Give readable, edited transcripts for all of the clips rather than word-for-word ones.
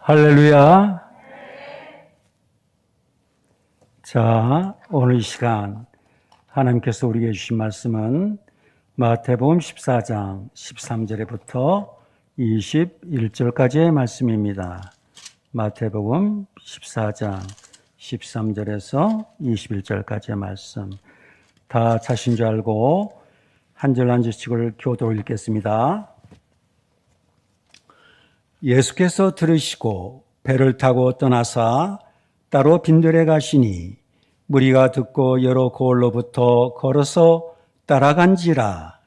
할렐루야. 자, 오늘 이 시간 하나님께서 우리에게 주신 말씀은 마태복음 14장 13절부터 21절까지의 말씀입니다. 마태복음 14장 13절에서 21절까지의 말씀. 다 자신 줄 알고 한 절 한 절씩을 교도로 읽겠습니다. 예수께서 들으시고 배를 타고 떠나사 따로 빈들에 가시니 무리가 듣고 여러 고을로부터 걸어서 따라간지라.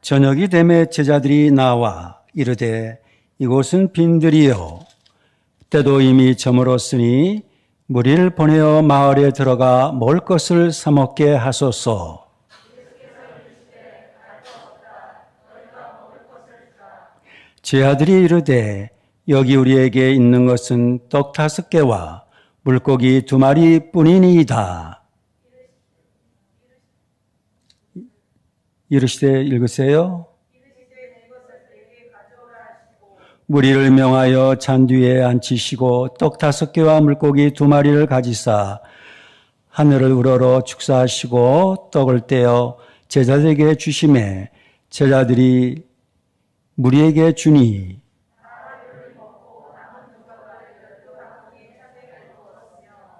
저녁이 되매 제자들이 나와 이르되 이곳은 빈들이요 때도 이미 저물었으니 무리를 보내어 마을에 들어가 먹을 것을 사 먹게 하소서. 제 아들이 이르되 여기 우리에게 있는 것은 떡 5개와 물고기 2마리 뿐이니이다. 이르시되 읽으세요. 무리를 명하여 잔 뒤에 앉히시고 떡 5개와 물고기 2마리를 가지사 하늘을 우러러 축사하시고 떡을 떼어 제자들에게 주시매 제자들이 무리에게 주니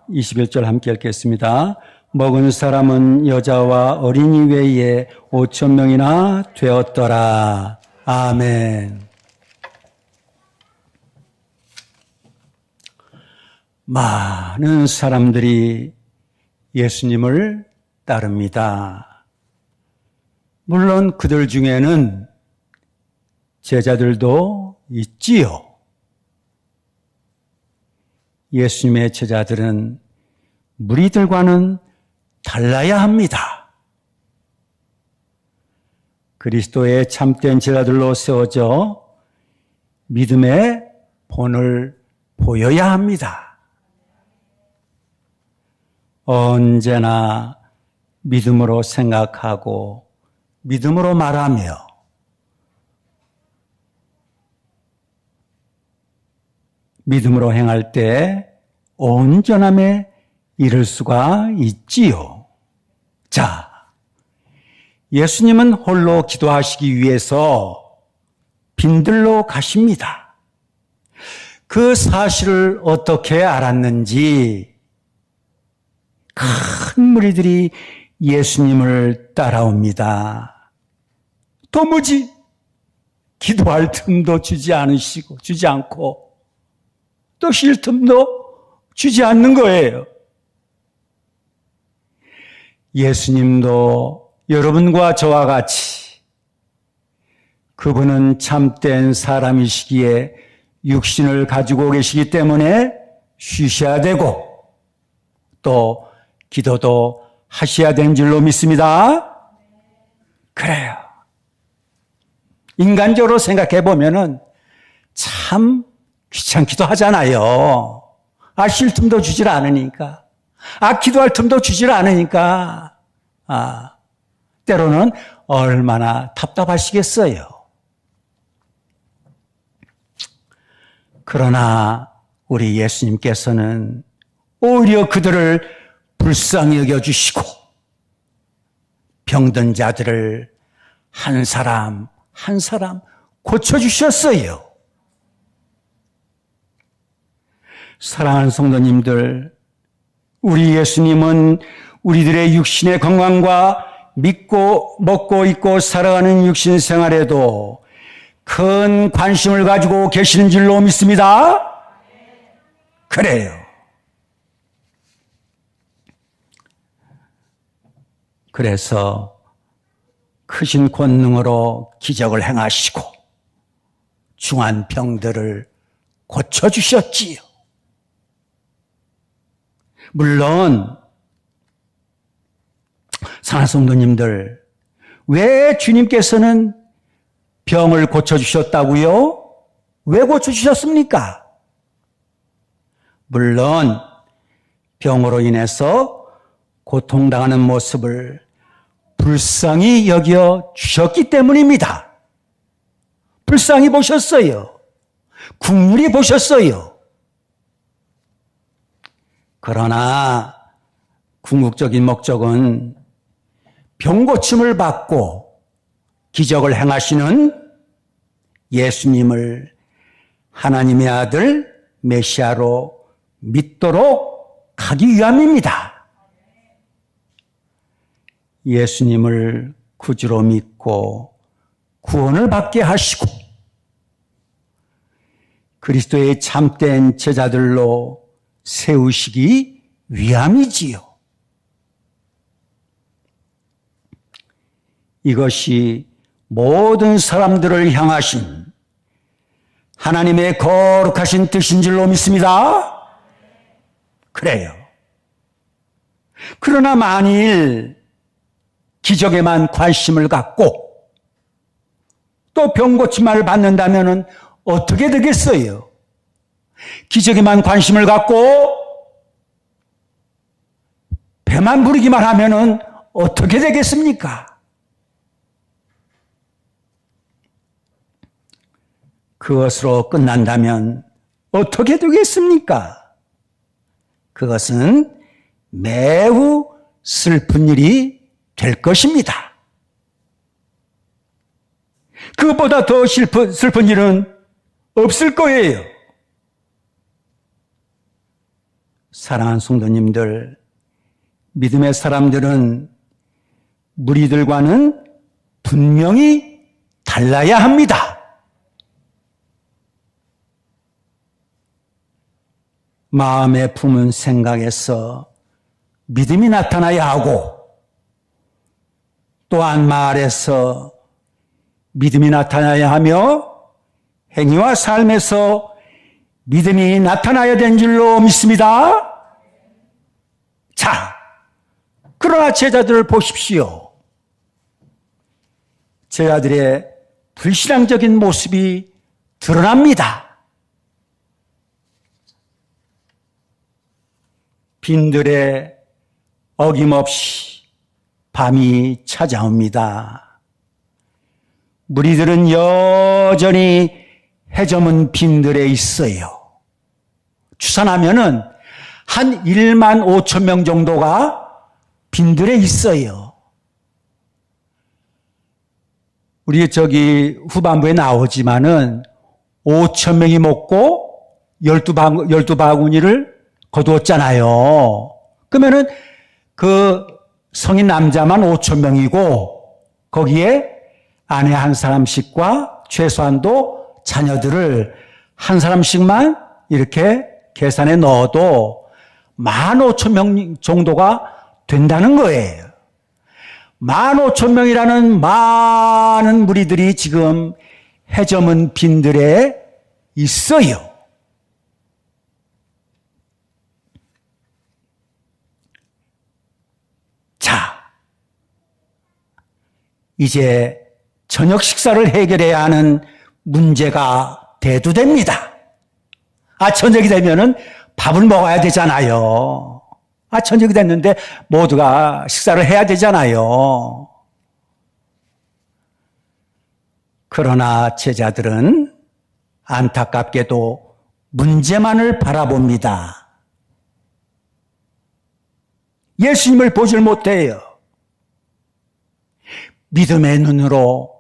(21절) 함께 읽겠습니다. 먹은 사람은 여자와 어린이 외에 5,000명이나 되었더라. 아멘. 많은 사람들이 예수님을 따릅니다. 물론 그들 중에는 제자들도 있지요. 예수님의 제자들은 무리들과는 달라야 합니다. 그리스도의 참된 제자들로 세워져 믿음의 본을 보여야 합니다. 언제나 믿음으로 생각하고 믿음으로 말하며 믿음으로 행할 때 온전함에 이를 수가 있지요. 자, 예수님은 홀로 기도하시기 위해서 빈들로 가십니다. 그 사실을 어떻게 알았는지 큰 무리들이 예수님을 따라옵니다. 도무지 기도할 틈도 주지 않고 또 쉴 틈도 주지 않는 거예요. 예수님도 여러분과 저와 같이 그분은 참된 사람이시기에 육신을 가지고 계시기 때문에 쉬셔야 되고 또 기도도 하셔야 되는 줄로 믿습니다. 그래요. 인간적으로 생각해 보면은 참 귀찮기도 하잖아요. 쉴 틈도 주질 않으니까. 기도할 틈도 주질 않으니까. 때로는 얼마나 답답하시겠어요. 그러나 우리 예수님께서는 오히려 그들을 불쌍히 여겨주시고 병든 자들을 한 사람 한 사람 고쳐주셨어요. 사랑하는 성도님들, 우리 예수님은 우리들의 육신의 건강과 믿고 먹고 입고 살아가는 육신 생활에도 큰 관심을 가지고 계시는 줄로 믿습니다. 그래요. 그래서 크신 권능으로 기적을 행하시고 중한 병들을 고쳐주셨지요. 물론 사랑하는 성도님들, 왜 주님께서는 병을 고쳐주셨다고요? 왜 고쳐주셨습니까? 물론 병으로 인해서 고통당하는 모습을 불쌍히 여겨 주셨기 때문입니다. 불쌍히 보셨어요. 국률이 보셨어요. 그러나 궁극적인 목적은 병고침을 받고 기적을 행하시는 예수님을 하나님의 아들 메시아로 믿도록 하기 위함입니다. 예수님을 구주로 믿고 구원을 받게 하시고 그리스도의 참된 제자들로 세우시기 위함이지요. 이것이 모든 사람들을 향하신 하나님의 거룩하신 뜻인 줄로 믿습니다. 그래요. 그러나 만일 기적에만 관심을 갖고 또 병고침을 받는다면 어떻게 되겠어요? 기적에만 관심을 갖고 배만 부리기만 하면 어떻게 되겠습니까? 그것으로 끝난다면 어떻게 되겠습니까? 그것은 매우 슬픈 일이 될 것입니다. 그것보다 더 슬픈 일은 없을 거예요. 사랑하는 성도님들, 믿음의 사람들은 무리들과는 분명히 달라야 합니다. 마음에 품은 생각에서 믿음이 나타나야 하고 또한 말에서 믿음이 나타나야 하며 행위와 삶에서 믿음이 나타나야 되는 줄로 믿습니다. 자, 그러나 제자들을 보십시오. 제자들의 불신앙적인 모습이 드러납니다. 빈들에 어김없이 밤이 찾아옵니다. 무리들은 여전히 해저문 빈들에 있어요. 추산하면은 한 1만 5천 명 정도가 빈들에 있어요. 우리 저기 후반부에 나오지만은 5천 명이 먹고 12바구니를 거두었잖아요. 그러면은 그 성인 남자만 5천 명이고 거기에 아내 한 사람씩과 최소한도 자녀들을 한 사람씩만 이렇게 계산에 넣어도 15,000명 정도가 된다는 거예요. 15,000명이라는 많은 무리들이 지금 해저문 빈들에 있어요. 자, 이제 저녁 식사를 해결해야 하는 문제가 대두됩니다. 저녁이 되면은 밥을 먹어야 되잖아요. 저녁이 됐는데 모두가 식사를 해야 되잖아요. 그러나 제자들은 안타깝게도 문제만을 바라봅니다. 예수님을 보질 못해요. 믿음의 눈으로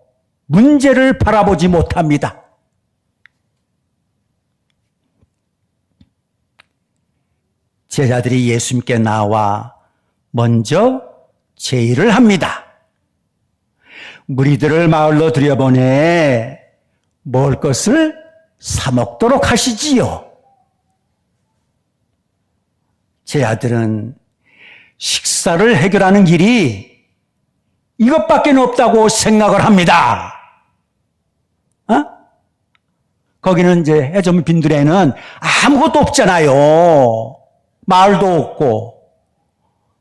문제를 바라보지 못합니다. 제자들이 예수님께 나와 먼저 제의를 합니다. 무리들을 마을로 들여보내 먹을 것을 사 먹도록 하시지요. 제자들은 식사를 해결하는 길이 이것밖에 없다고 생각을 합니다. 거기는 이제 해저문 빈들에는 아무것도 없잖아요. 마을도 없고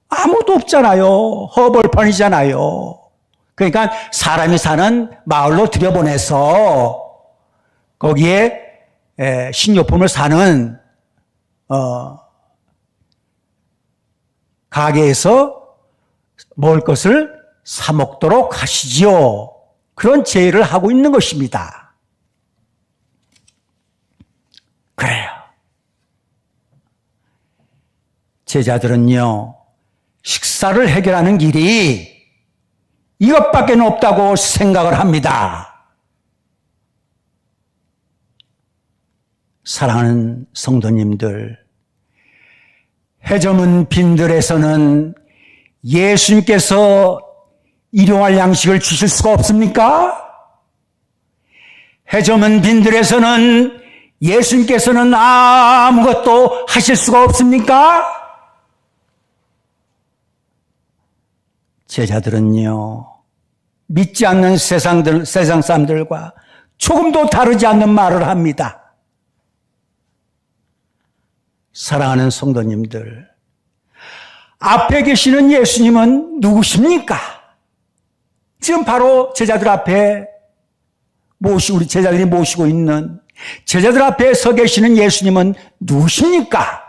아무도 없잖아요. 허벌판이잖아요. 그러니까 사람이 사는 마을로 들여보내서 거기에 식료품을 사는 가게에서 먹을 것을 사 먹도록 하시지요. 그런 제의를 하고 있는 것입니다. 그래요. 제자들은요, 식사를 해결하는 길이 이것밖에 없다고 생각을 합니다. 사랑하는 성도님들, 해저문 빈들에서는 예수님께서 일용할 양식을 주실 수가 없습니까? 해저문 빈들에서는 예수님께서는 아무것도 하실 수가 없습니까? 제자들은요, 믿지 않는 세상 사람들과 조금도 다르지 않는 말을 합니다. 사랑하는 성도님들, 앞에 계시는 예수님은 누구십니까? 지금 바로 제자들 앞에 우리 제자들이 모시고 있는 제자들 앞에 서 계시는 예수님은 누구십니까?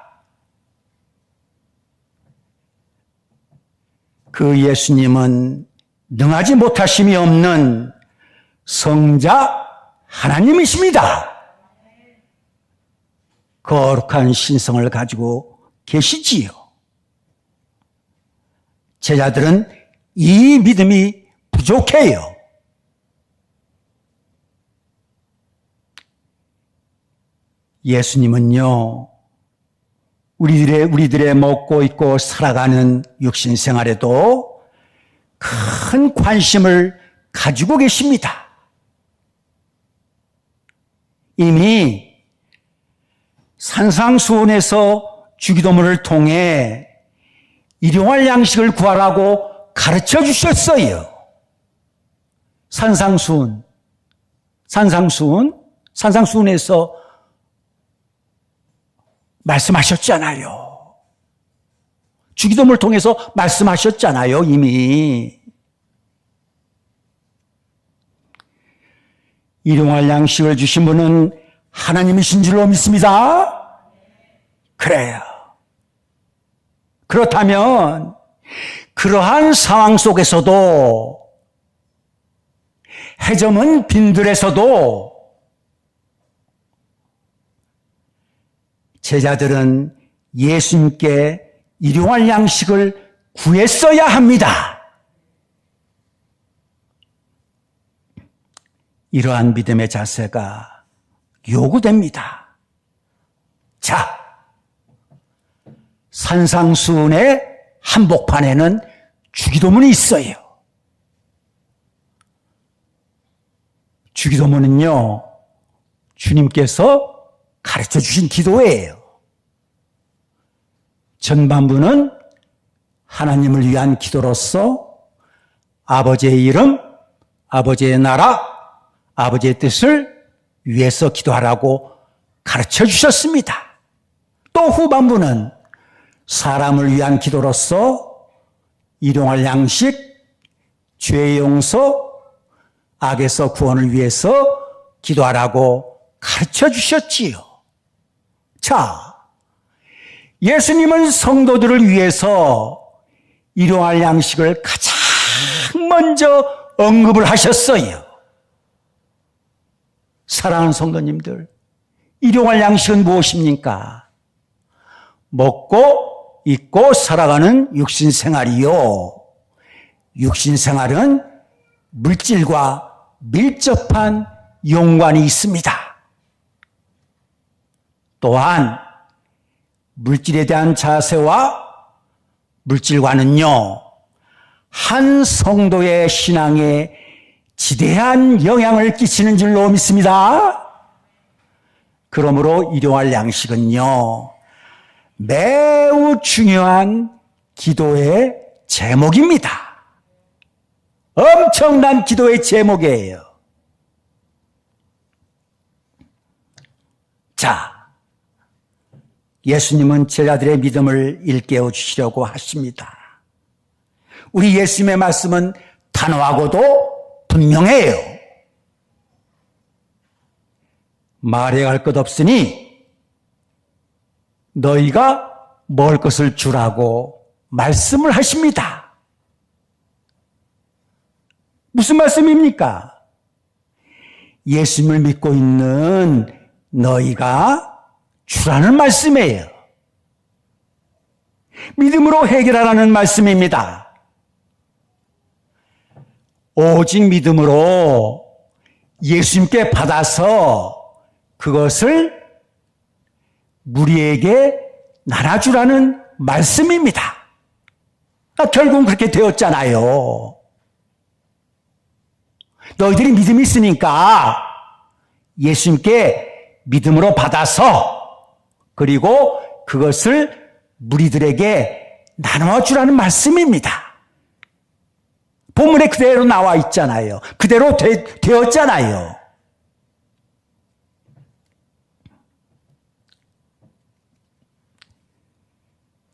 그 예수님은 능하지 못하심이 없는 성자 하나님이십니다. 거룩한 신성을 가지고 계시지요. 제자들은 이 믿음이 부족해요. 예수님은요, 우리들의 먹고 있고 살아가는 육신 생활에도 큰 관심을 가지고 계십니다. 이미 산상수훈에서 주기도문을 통해 일용할 양식을 구하라고 가르쳐 주셨어요. 산상수훈에서 말씀하셨잖아요. 주기도문을 통해서 말씀하셨잖아요, 이미. 일용할 양식을 주신 분은 하나님이신 줄로 믿습니다. 그래요. 그렇다면 그러한 상황 속에서도, 해저문 빈들에서도 제자들은 예수님께 일용할 양식을 구했어야 합니다. 이러한 믿음의 자세가 요구됩니다. 자, 산상수훈의 한복판에는 주기도문이 있어요. 주기도문은요, 주님께서 가르쳐 주신 기도예요. 전반부는 하나님을 위한 기도로서 아버지의 이름, 아버지의 나라, 아버지의 뜻을 위해서 기도하라고 가르쳐 주셨습니다. 또 후반부는 사람을 위한 기도로서 일용할 양식, 죄의 용서, 악에서 구원을 위해서 기도하라고 가르쳐 주셨지요. 자, 예수님은 성도들을 위해서 일용할 양식을 가장 먼저 언급을 하셨어요. 사랑하는 성도님들, 일용할 양식은 무엇입니까? 먹고 입고 살아가는 육신생활이요. 육신생활은 물질과 밀접한 연관이 있습니다. 또한 물질에 대한 자세와 물질과는요, 한 성도의 신앙에 지대한 영향을 끼치는 줄로 믿습니다. 그러므로 일용할 양식은요, 매우 중요한 기도의 제목입니다. 엄청난 기도의 제목이에요. 자, 예수님은 제자들의 믿음을 일깨워 주시려고 하십니다. 우리 예수님의 말씀은 단호하고도 분명해요. 말해 갈 것 없으니 너희가 먹을 것을 주라고 말씀을 하십니다. 무슨 말씀입니까? 예수님을 믿고 있는 너희가 주라는 말씀이에요. 믿음으로 해결하라는 말씀입니다. 오직 믿음으로 예수님께 받아서 그것을 무리에게 나눠주라는 말씀입니다. 결국은 그렇게 되었잖아요. 너희들이 믿음이 있으니까 예수님께 믿음으로 받아서 그리고 그것을 무리들에게 나눠주라는 말씀입니다. 본문에 그대로 나와 있잖아요. 그대로 되었잖아요.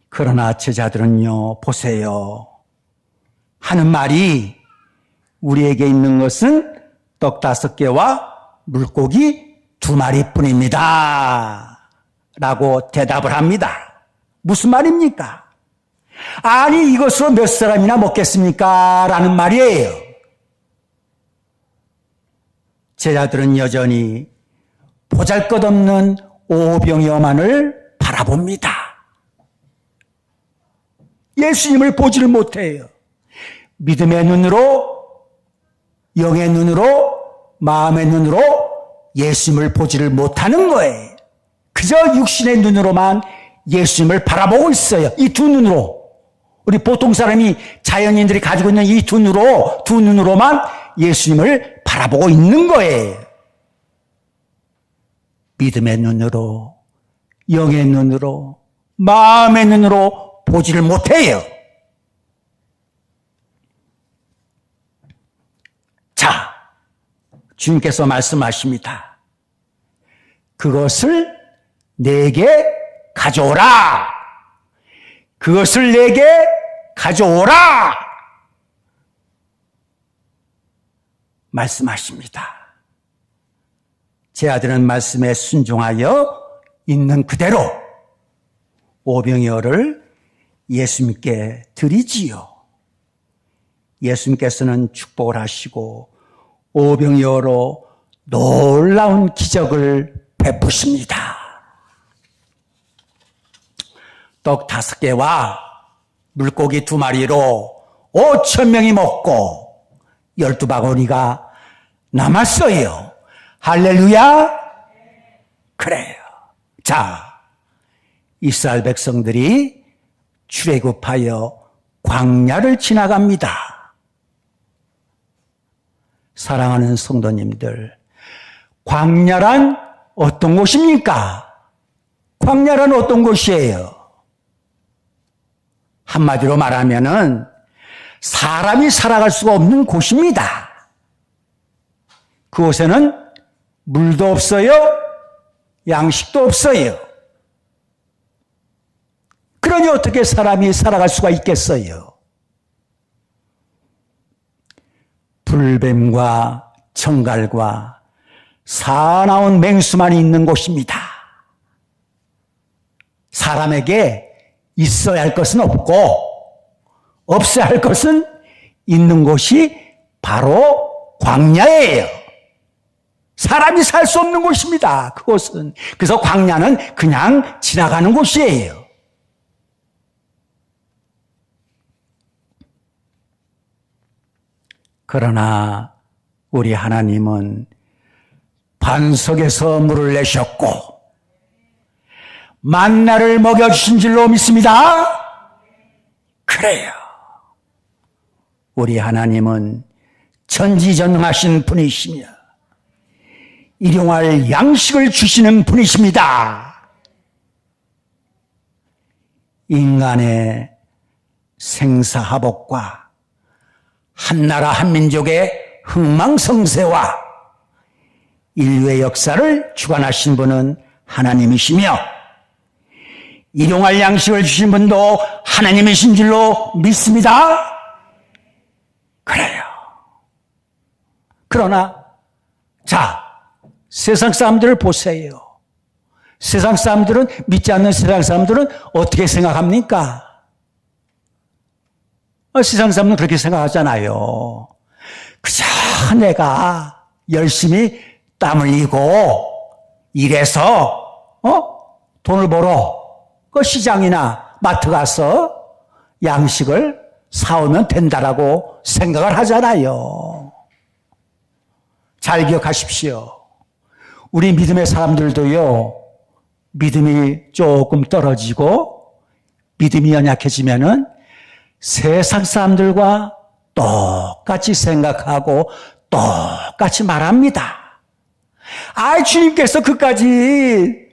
그러나 제자들은요, 보세요. 하는 말이 우리에게 있는 것은 떡 5개와 물고기 2마리뿐입니다. 라고 대답을 합니다. 무슨 말입니까? 아니, 이것으로 몇 사람이나 먹겠습니까? 라는 말이에요. 제자들은 여전히 보잘것없는 5병여만을 바라봅니다. 예수님을 보지를 못해요. 믿음의 눈으로, 영의 눈으로, 마음의 눈으로 예수님을 보지를 못하는 거예요. 그저 육신의 눈으로만 예수님을 바라보고 있어요. 이 두 눈으로. 우리 보통 사람이, 자연인들이 가지고 있는 이 두 눈으로만 예수님을 바라보고 있는 거예요. 믿음의 눈으로, 영의 눈으로, 마음의 눈으로 보지를 못해요. 자, 주님께서 말씀하십니다. 그것을 내게 가져오라. 그것을 내게 가져오라. 말씀하십니다. 제 아들은 말씀에 순종하여 있는 그대로 5병여를 예수님께 드리지요. 예수님께서는 축복을 하시고 5병여로 놀라운 기적을 베푸십니다. 떡 5개와 물고기 2마리로 5,000명이 먹고 12바구니가 남았어요. 할렐루야. 그래요. 자, 이스라엘 백성들이 출애굽하여 광야를 지나갑니다. 사랑하는 성도님들, 광야란 어떤 곳입니까? 광야란 어떤 곳이에요? 한마디로 말하면은 사람이 살아갈 수가 없는 곳입니다. 그곳에는 물도 없어요. 양식도 없어요. 그러니 어떻게 사람이 살아갈 수가 있겠어요? 불뱀과 청갈과 사나운 맹수만 있는 곳입니다. 사람에게 있어야 할 것은 없고 없어야 할 것은 있는 곳이 바로 광야예요. 사람이 살 수 없는 곳입니다. 그곳은. 그래서 광야는 그냥 지나가는 곳이에요. 그러나 우리 하나님은 반석에서 물을 내셨고 만나를 먹여주신 줄로 믿습니다. 그래요. 우리 하나님은 전지전능하신 분이시며 일용할 양식을 주시는 분이십니다. 인간의 생사화복과 한나라 한민족의 흥망성쇠와 인류의 역사를 주관하신 분은 하나님이시며 일용할 양식을 주신 분도 하나님이신 줄로 믿습니다. 그래요. 그러나 자, 세상 사람들을 보세요. 세상 사람들은, 믿지 않는 세상 사람들은 어떻게 생각합니까? 세상 사람은 그렇게 생각하잖아요. 그저 내가 열심히 땀 흘리고 일해서 돈을 벌어 그 시장이나 마트 가서 양식을 사오면 된다라고 생각을 하잖아요. 잘 기억하십시오. 우리 믿음의 사람들도요, 믿음이 조금 떨어지고 믿음이 연약해지면은 세상 사람들과 똑같이 생각하고 똑같이 말합니다. 주님께서 그까지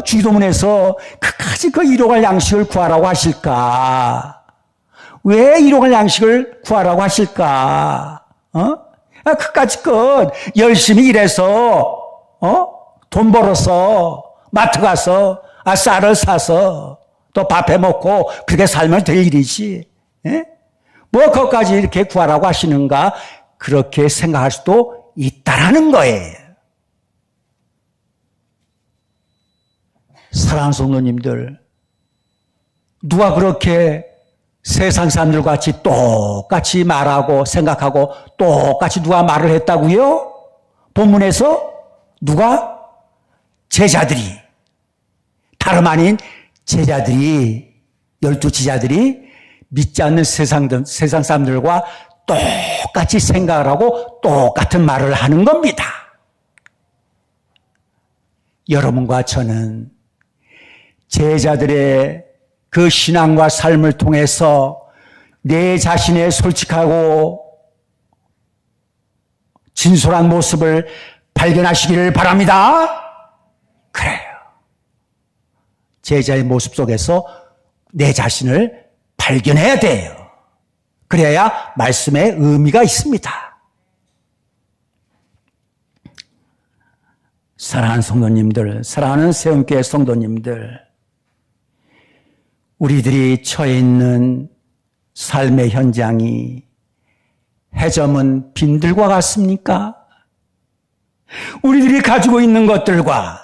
주기도문에서 그까지 그 일용할 양식을 구하라고 하실까? 왜 일용할 양식을 구하라고 하실까? 그까지 열심히 일해서 돈 벌어서 마트 가서 쌀을 사서 또 밥해 먹고 그렇게 살면 될 일이지. 뭐 그것까지 이렇게 구하라고 하시는가? 그렇게 생각할 수도 있다라는 거예요. 사랑하는 성도님들, 누가 그렇게 세상 사람들 같이 똑같이 말하고 생각하고 똑같이 누가 말을 했다고요? 본문에서 누가? 제자들이, 다름 아닌 제자들이, 12 제자들이 믿지 않는 세상 사람들과 똑같이 생각을 하고 똑같은 말을 하는 겁니다. 여러분과 저는 제자들의 그 신앙과 삶을 통해서 내 자신의 솔직하고 진솔한 모습을 발견하시기를 바랍니다. 그래요. 제자의 모습 속에서 내 자신을 발견해야 돼요. 그래야 말씀에 의미가 있습니다. 사랑하는 성도님들, 사랑하는 세움교회 성도님들, 우리들이 처해 있는 삶의 현장이 해저문 빈들과 같습니까? 우리들이 가지고 있는 것들과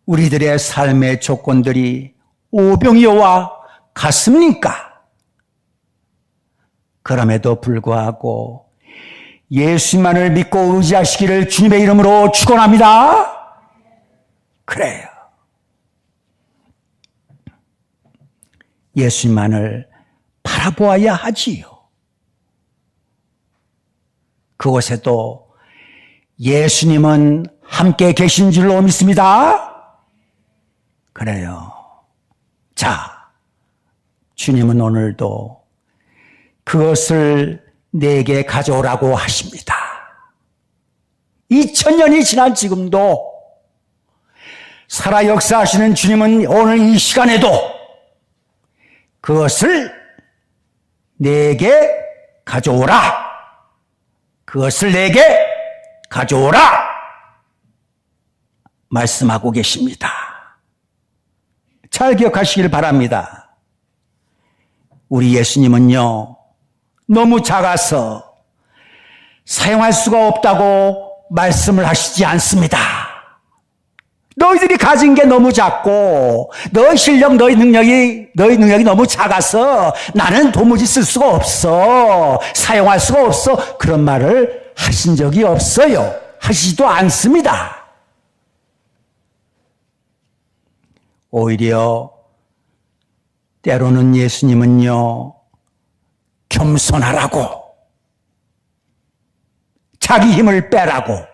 우리들의 삶의 조건들이 오병이어와 같습니까? 그럼에도 불구하고 예수만을 믿고 의지하시기를 주님의 이름으로 축원합니다. 그래요. 예수만을 바라보아야 하지요. 그곳에도 예수님은 함께 계신 줄로 믿습니다. 그래요. 자, 주님은 오늘도 그것을 내게 가져오라고 하십니다. 2000년이 지난 지금도 살아 역사하시는 주님은 오늘 이 시간에도 그것을 내게 가져오라. 그것을 내게 가져오라. 말씀하고 계십니다. 잘 기억하시길 바랍니다. 우리 예수님은요, 너무 작아서 사용할 수가 없다고 말씀을 하시지 않습니다. 너희들이 가진 게 너무 작고 너희 실력, 너희 능력이 너무 작아서 나는 도무지 쓸 수가 없어. 사용할 수가 없어. 그런 말을 하신 적이 없어요. 하시지도 않습니다. 오히려 때로는 예수님은요, 겸손하라고, 자기 힘을 빼라고,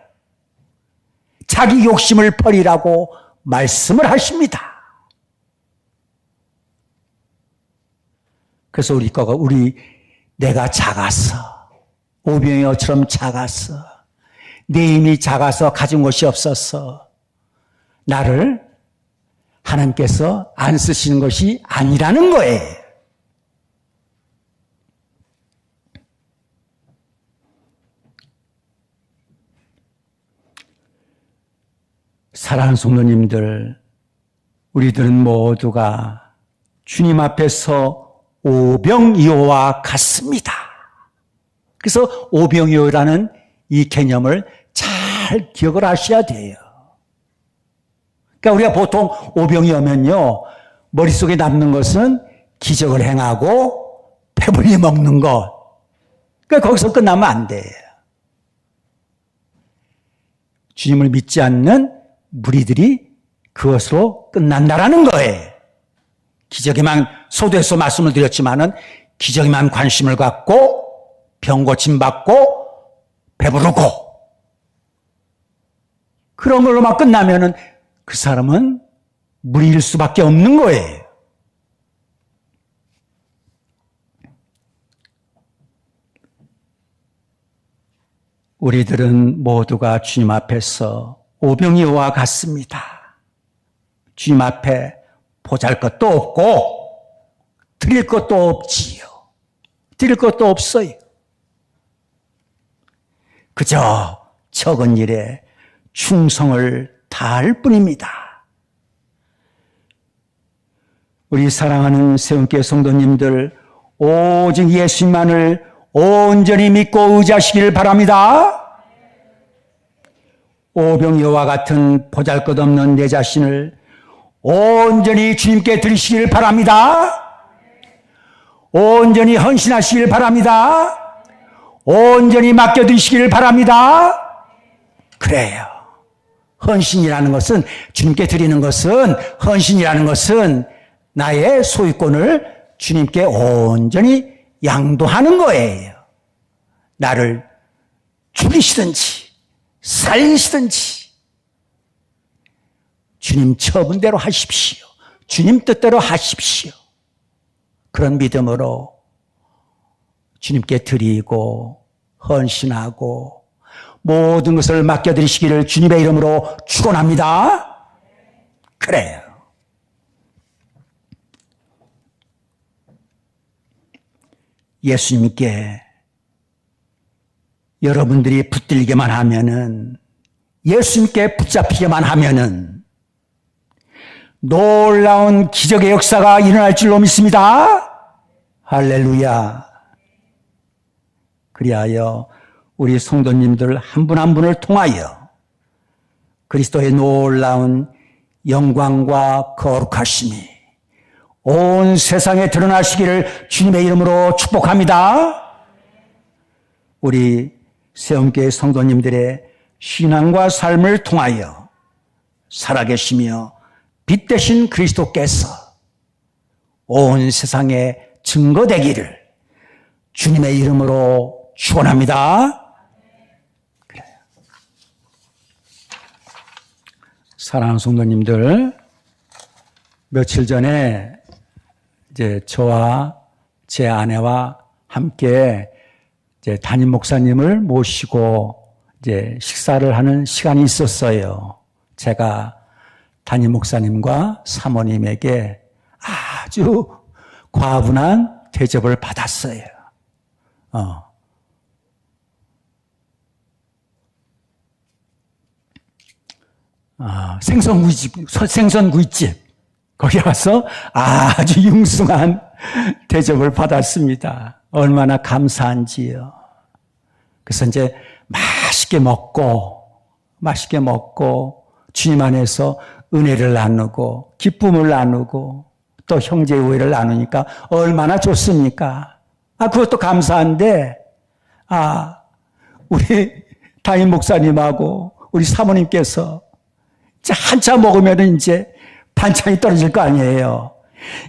자기 욕심을 버리라고 말씀을 하십니다. 그래서 내가 작았어. 오병이어처럼 작았어. 내 힘이 작아서 가진 것이 없었어. 나를 하나님께서 안 쓰시는 것이 아니라는 거예요. 사랑하는 성도님들, 우리들은 모두가 주님 앞에서 오병이어와 같습니다. 그래서 오병이어라는 이 개념을 잘 기억을 하셔야 돼요. 그러니까 우리가 보통 오병이어면요, 머릿속에 남는 것은 기적을 행하고 배불리 먹는 것. 그러니까 거기서 끝나면 안 돼. 주님을 믿지 않는 무리들이 그것으로 끝난다라는 거예요. 기적에만 소두에서 말씀을 드렸지만은 기적에만 관심을 갖고 병 고침 받고 배부르고 그런 걸로만 끝나면은 그 사람은 무리일 수밖에 없는 거예요. 우리들은 모두가 주님 앞에서 오병이어와 같습니다. 주님 앞에 보잘것도 없고 드릴 것도 없지요. 드릴 것도 없어요. 그저 적은 일에 충성을 다할 뿐입니다. 우리 사랑하는 새움교회 성도님들, 오직 예수님만을 온전히 믿고 의지하시길 바랍니다. 오병이어와 같은 보잘것없는 내 자신을 온전히 주님께 드리시길 바랍니다. 온전히 헌신하시길 바랍니다. 온전히 맡겨두시길 바랍니다. 그래요. 헌신이라는 것은, 주님께 드리는 것은, 헌신이라는 것은 나의 소유권을 주님께 온전히 양도하는 거예요. 나를 죽이시든지 살리시든지 주님 처분대로 하십시오. 주님 뜻대로 하십시오. 그런 믿음으로 주님께 드리고 헌신하고 모든 것을 맡겨드리시기를 주님의 이름으로 축원합니다. 그래요. 예수님께 여러분들이 붙들리게만 하면은, 예수님께 붙잡히게만 하면은 놀라운 기적의 역사가 일어날 줄로 믿습니다. 할렐루야. 그리하여 우리 성도님들 한 분 한 분을 통하여 그리스도의 놀라운 영광과 거룩하심이 온 세상에 드러나시기를 주님의 이름으로 축복합니다. 우리 새움교회 성도님들의 신앙과 삶을 통하여 살아계시며 빛 되신 그리스도께서 온 세상에 증거되기를 주님의 이름으로 축원합니다. 그래요. 사랑하는 성도님들, 며칠 전에 이제 저와 제 아내와 함께 이제 담임 목사님을 모시고 이제 식사를 하는 시간이 있었어요. 제가 담임 목사님과 사모님에게 아주 과분한 대접을 받았어요. 생선구이집. 거기 가서 아주 융숭한 대접을 받았습니다. 얼마나 감사한지요. 그래서 이제 맛있게 먹고 주님 안에서 은혜를 나누고 기쁨을 나누고 또 형제의 우애를 나누니까 얼마나 좋습니까? 그것도 감사한데 우리 담임 목사님하고 우리 사모님께서 이제 한참 먹으면 이제 반찬이 떨어질 거 아니에요.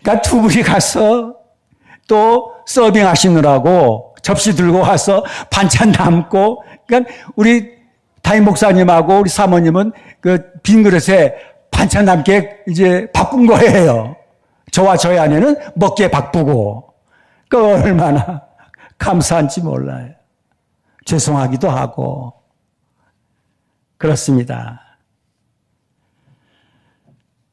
그러니까 두 분이 가서 또 서빙 하시느라고 접시 들고 와서 반찬 담고, 그러니까 우리 담임 목사님하고 우리 사모님은 그 빈 그릇에 반찬 담기에 이제 바쁜 거예요. 저와 저희 아내는 먹기에 바쁘고. 그 얼마나 감사한지 몰라요. 죄송하기도 하고. 그렇습니다.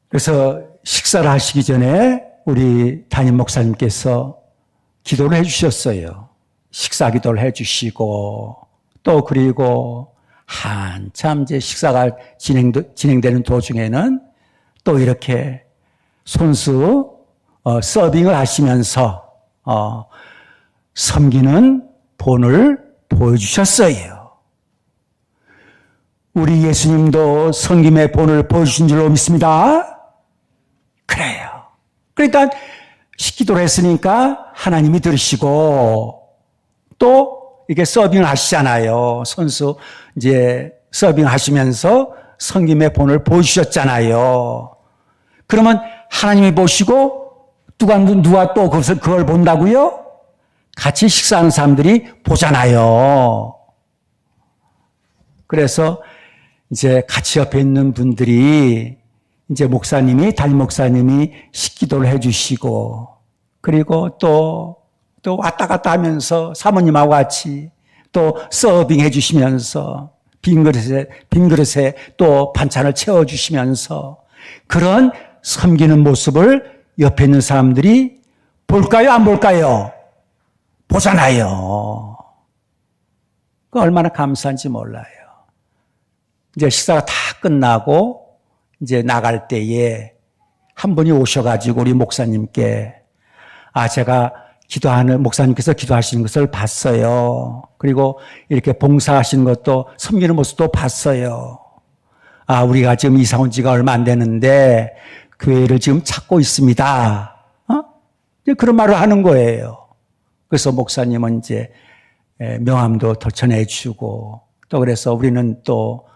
그래서 식사를 하시기 전에 우리 담임 목사님께서 기도를 해주셨어요. 식사 기도를 해주시고, 또 그리고 한참 이제 식사가 진행되는 도중에는 또 이렇게 손수 서빙을 하시면서 섬기는 본을 보여주셨어요. 우리 예수님도 섬김의 본을 보여주신 줄로 믿습니다. 그래요. 그러니까 식기도를 했으니까 하나님이 들으시고 또 이렇게 서빙을 하시잖아요. 선수 이제 서빙 하시면서 섬김의 본을 보여주셨잖아요. 그러면 하나님이 보시고 누가 또 그걸 본다고요? 같이 식사하는 사람들이 보잖아요. 그래서 이제 같이 옆에 있는 분들이 이제 담임 목사님이 식기도를 해주시고, 그리고 또 왔다 갔다 하면서 사모님하고 같이 또 서빙 해주시면서 빈 그릇에 또 반찬을 채워주시면서 그런 섬기는 모습을 옆에 있는 사람들이 볼까요? 안 볼까요? 보잖아요. 그 얼마나 감사한지 몰라요. 이제 식사가 다 끝나고 이제 나갈 때에 한 분이 오셔가지고 우리 목사님께 제가 목사님께서 기도하시는 것을 봤어요. 그리고 이렇게 봉사하시는 것도 섬기는 모습도 봤어요. 우리가 지금 이사 온 지가 얼마 안 되는데 교회를 지금 찾고 있습니다. 이제 그런 말을 하는 거예요. 그래서 목사님은 이제 명함도 더 전해주고 또 그래서 우리는 또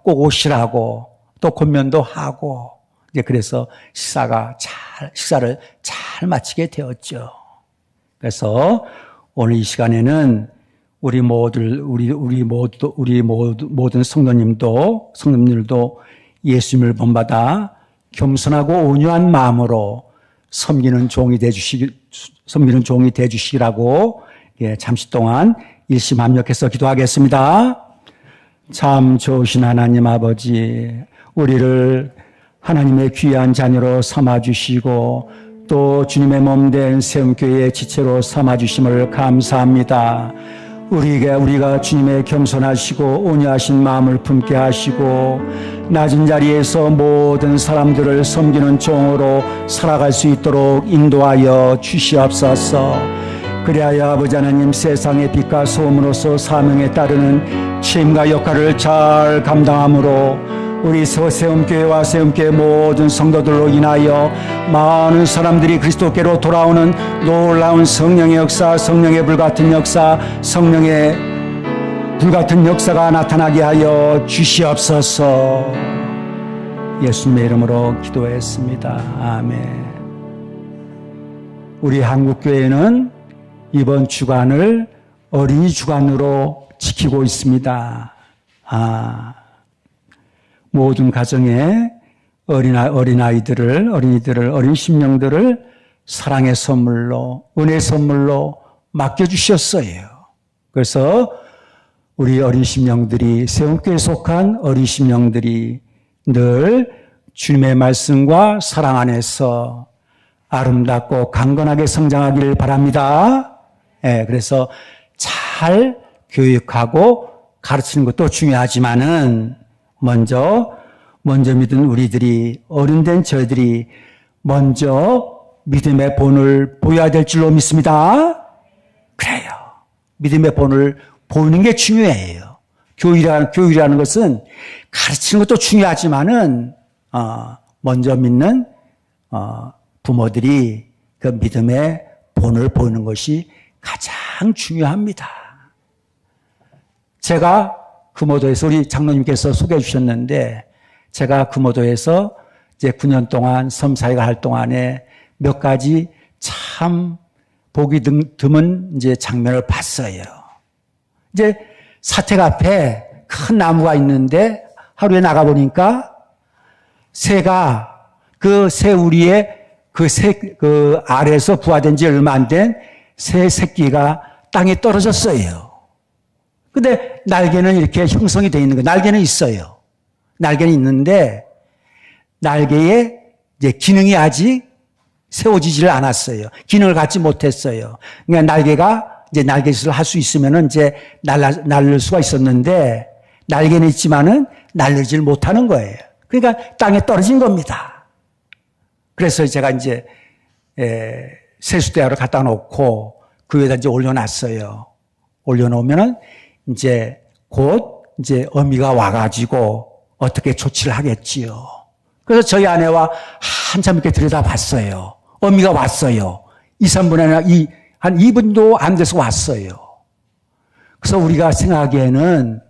꼭 오시라고 또 권면도 하고 이제 그래서 식사를 잘 마치게 되었죠. 그래서 오늘 이 시간에는 우리 모든 성도님들도 예수님을 본받아 겸손하고 온유한 마음으로 섬기는 종이 되주시라고 잠시 동안 일심합력해서 기도하겠습니다. 참 좋으신 하나님 아버지, 우리를 하나님의 귀한 자녀로 삼아주시고 또 주님의 몸된 세움교회의 지체로 삼아주심을 감사합니다. 우리가 주님의 겸손하시고 온유하신 마음을 품게 하시고 낮은 자리에서 모든 사람들을 섬기는 종으로 살아갈 수 있도록 인도하여 주시옵소서. 그리하여 아버지 하나님 세상의 빛과 소음으로서 사명에 따르는 책임과 역할을 잘 감당함으로 우리 세움교회와 세움교회 모든 성도들로 인하여 많은 사람들이 그리스도께로 돌아오는 놀라운 성령의 역사, 성령의 불같은 역사, 성령의 불같은 역사가 나타나게 하여 주시옵소서. 예수님의 이름으로 기도했습니다. 아멘. 우리 한국교회는 이번 주간을 어린이 주간으로 지키고 있습니다. 모든 가정에 어린이들을, 어린 심령들을 사랑의 선물로, 은혜의 선물로 맡겨주셨어요. 그래서 우리 어린 심령들이, 세움교회에 속한 어린 심령들이 늘 주님의 말씀과 사랑 안에서 아름답고 강건하게 성장하기를 바랍니다. 그래서 잘 교육하고 가르치는 것도 중요하지만은 먼저 믿은 우리들이, 어른된 저희들이 먼저 믿음의 본을 보여야 될 줄로 믿습니다. 그래요. 믿음의 본을 보이는 게 중요해요. 교육이라는 것은 가르치는 것도 중요하지만은, 먼저 믿는, 부모들이 그 믿음의 본을 보이는 것이 가장 중요합니다. 제가 금오도에서 우리 장로님께서 소개해 주셨는데 제가 금오도에서 이제 9년 동안 섬사역을 할 동안에 몇 가지 참 보기 드문 이제 장면을 봤어요. 이제 사택 앞에 큰 나무가 있는데 하루에 나가 보니까 새가 그 새 우리의 그 알에서 부화된 지 얼마 안 된 새 새끼가 땅에 떨어졌어요. 근데 날개는 이렇게 형성이 되어 있는 거예요. 날개는 있어요. 날개는 있는데 날개에 이제 기능이 아직 세워지지를 않았어요. 기능을 갖지 못했어요. 그러니까 날개가 이제 날개짓을 할 수 있으면은 이제 날릴 수가 있었는데 날개는 있지만은 날리질 못하는 거예요. 그러니까 땅에 떨어진 겁니다. 그래서 제가 이제 세수대야로 갖다 놓고 그 위에다 이제 올려놨어요. 올려놓으면은 이제 곧 이제 어미가 와가지고 어떻게 조치를 하겠지요. 그래서 저희 아내와 한참 이렇게 들여다봤어요. 어미가 왔어요. 2, 3분 안에 한 2분도 안 돼서 왔어요. 그래서 우리가 생각하기에는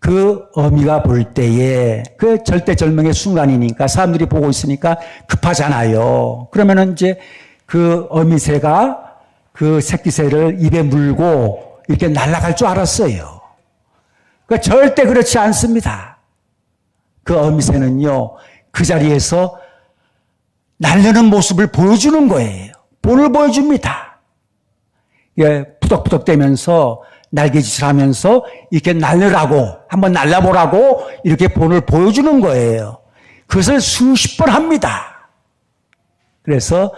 그 어미가 볼 때에 그 절대절명의 순간이니까 사람들이 보고 있으니까 급하잖아요. 그러면은 이제 그 어미새가 그 새끼새를 입에 물고 이렇게 날아갈 줄 알았어요. 그 절대 그렇지 않습니다. 그 어미새는요, 그 자리에서 날르는 모습을 보여주는 거예요. 본을 보여줍니다. 예, 푸덕푸덕대면서 날개짓을 하면서 이렇게 날르라고, 한번 날라보라고 이렇게 본을 보여주는 거예요. 그것을 수십 번 합니다. 그래서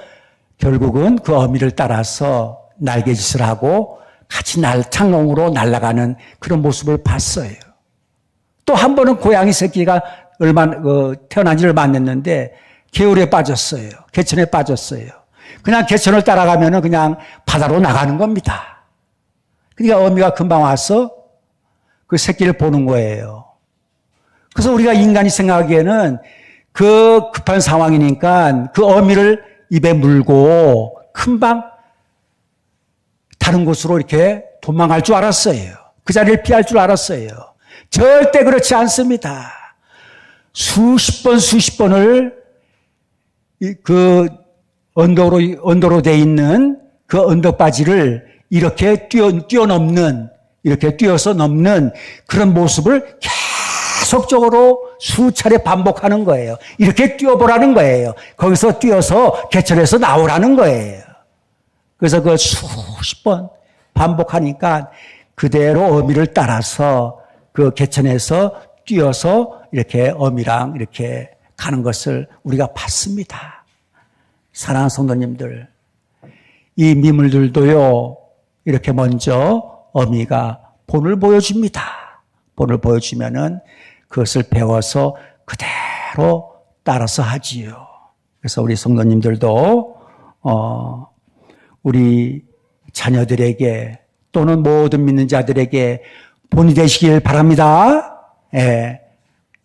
결국은 그 어미를 따라서 날개짓을 하고 같이 창공으로 날아가는 그런 모습을 봤어요. 또 한 번은 고양이 새끼가 태어난 지 얼마 안 됐는데 개울에 빠졌어요. 개천에 빠졌어요. 그냥 개천을 따라가면은 그냥 바다로 나가는 겁니다. 그러니까 어미가 금방 와서 그 새끼를 보는 거예요. 그래서 우리가 인간이 생각하기에는 그 급한 상황이니까 그 어미를 입에 물고 금방 다른 곳으로 이렇게 도망갈 줄 알았어요. 그 자리를 피할 줄 알았어요. 절대 그렇지 않습니다. 수십 번을 그 언덕으로 돼 있는 그 언덕바지를 이렇게 뛰어넘는, 이렇게 뛰어서 넘는 그런 모습을 계속적으로 수차례 반복하는 거예요. 이렇게 뛰어보라는 거예요. 거기서 뛰어서 개천에서 나오라는 거예요. 그래서 그 수십 번 반복하니까 그대로 어미를 따라서 그 개천에서 뛰어서 이렇게 어미랑 이렇게 가는 것을 우리가 봤습니다. 사랑하는 성도님들, 이 미물들도요, 이렇게 먼저 어미가 본을 보여줍니다. 본을 보여주면은 그것을 배워서 그대로 따라서 하지요. 그래서 우리 성도님들도, 우리 자녀들에게 또는 모든 믿는 자들에게 본이 되시길 바랍니다. 예,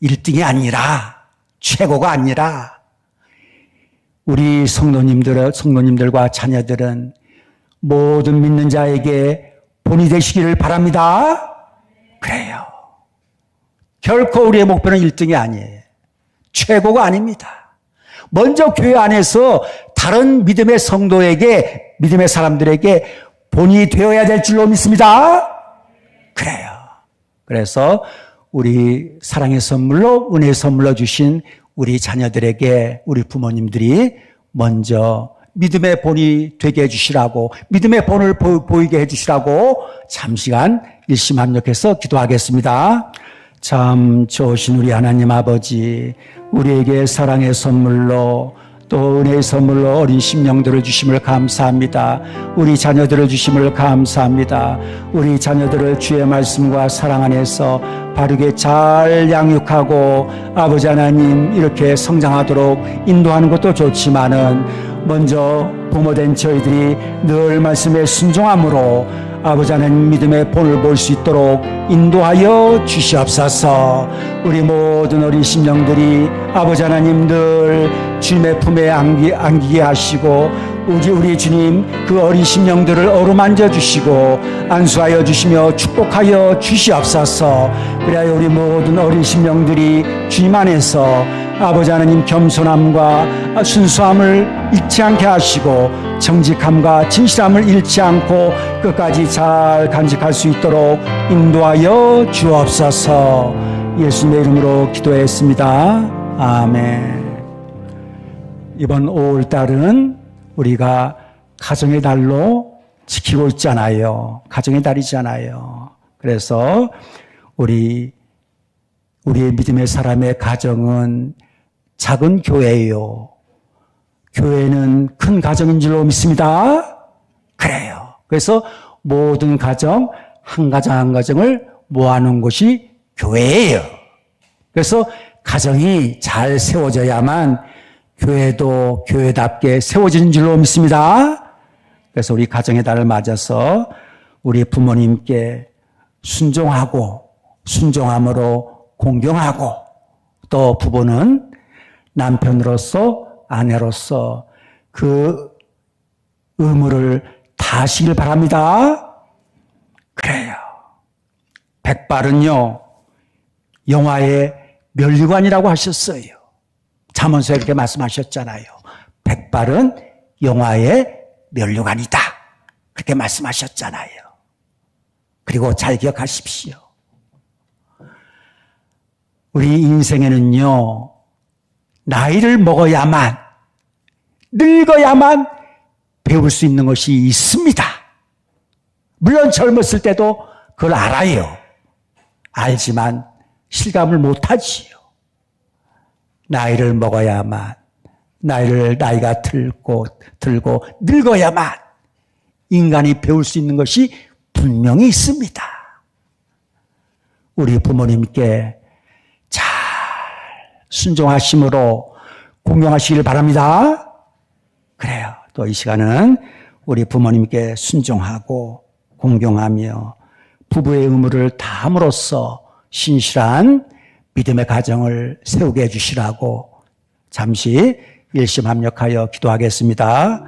1등이 아니라, 최고가 아니라, 우리 성도님들과 자녀들은 모든 믿는 자에게 본이 되시기를 바랍니다. 그래요. 결코 우리의 목표는 1등이 아니에요. 최고가 아닙니다. 먼저 교회 안에서 다른 믿음의 성도에게, 믿음의 사람들에게 본이 되어야 될 줄로 믿습니다. 그래요. 그래서 우리 사랑의 선물로, 은혜의 선물로 주신 우리 자녀들에게 우리 부모님들이 먼저 믿음의 본이 되게 해주시라고, 믿음의 본을 보이게 해주시라고 잠시간 일심합력해서 기도하겠습니다. 참 좋으신 우리 하나님 아버지, 우리에게 사랑의 선물로 또 은혜의 선물로 어린 심령들을 주심을 감사합니다. 우리 자녀들을 주심을 감사합니다. 우리 자녀들을 주의 말씀과 사랑 안에서 바르게 잘 양육하고 아버지 하나님 이렇게 성장하도록 인도하는 것도 좋지만은 먼저 부모된 저희들이 늘 말씀에 순종함으로 아버지 하나님 믿음의 본을 볼 수 있도록 인도하여 주시옵소서. 우리 모든 어린 심령들이 아버지 하나님 늘 주님의 품에 안기게 하시고 우리 주님 그 어린 심령들을 어루만져 주시고 안수하여 주시며 축복하여 주시옵소서. 그래야 우리 모든 어린 심령들이 주님 안에서 아버지 하나님 겸손함과 순수함을 잃지 않게 하시고 정직함과 진실함을 잃지 않고 끝까지 잘 간직할 수 있도록 인도하여 주옵소서. 예수님의 이름으로 기도했습니다. 아멘. 이번 5월달은 우리가 가정의 달로 지키고 있잖아요. 가정의 달이잖아요. 그래서 우리의 믿음의 사람의 가정은 작은 교회예요. 교회는 큰 가정인 줄로 믿습니다. 그래요. 그래서 모든 가정, 한 가정 한 가정을 모아놓은 곳이 교회예요. 그래서 가정이 잘 세워져야만 교회도 교회답게 세워지는 줄로 믿습니다. 그래서 우리 가정의 달을 맞아서 우리 부모님께 순종함으로 공경하고 또 부부는 남편으로서 아내로서 그 의무를 다하시길 바랍니다. 그래요. 백발은요, 영화의 면류관이라고 하셨어요. 잠언서에 이렇게 말씀하셨잖아요. 백발은 영화의 면류관이다. 그렇게 말씀하셨잖아요. 그리고 잘 기억하십시오. 우리 인생에는요, 나이를 먹어야만, 늙어야만 배울 수 있는 것이 있습니다. 물론 젊었을 때도 그걸 알아요. 알지만 실감을 못하지요. 나이를 먹어야만, 나이가 들고 늙어야만 인간이 배울 수 있는 것이 분명히 있습니다. 우리 부모님께 잘 순종하심으로 공경하시길 바랍니다. 그래요. 또 이 시간은 우리 부모님께 순종하고 공경하며 부부의 의무를 다함으로써 신실한 믿음의 가정을 세우게 해주시라고 잠시 일심합력하여 기도하겠습니다.